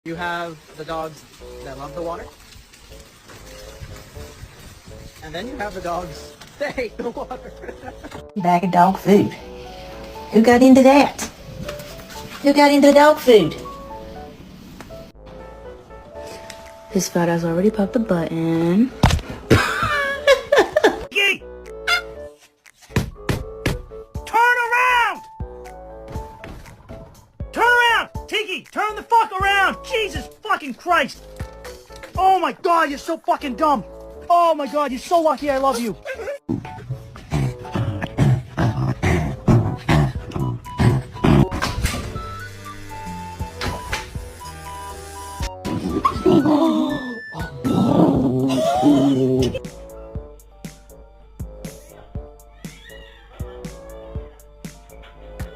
You have the dogs that love the water. And then you have the dogs that hate the water. Bag of dog food. Who got into that? Who got into the dog food? His fat ass already popped the button. Turn around! Turn around! Tiki, turn the fuck around! Jesus fucking Christ! Oh my god, you're so fucking dumb! Oh my god, you're so lucky I love you!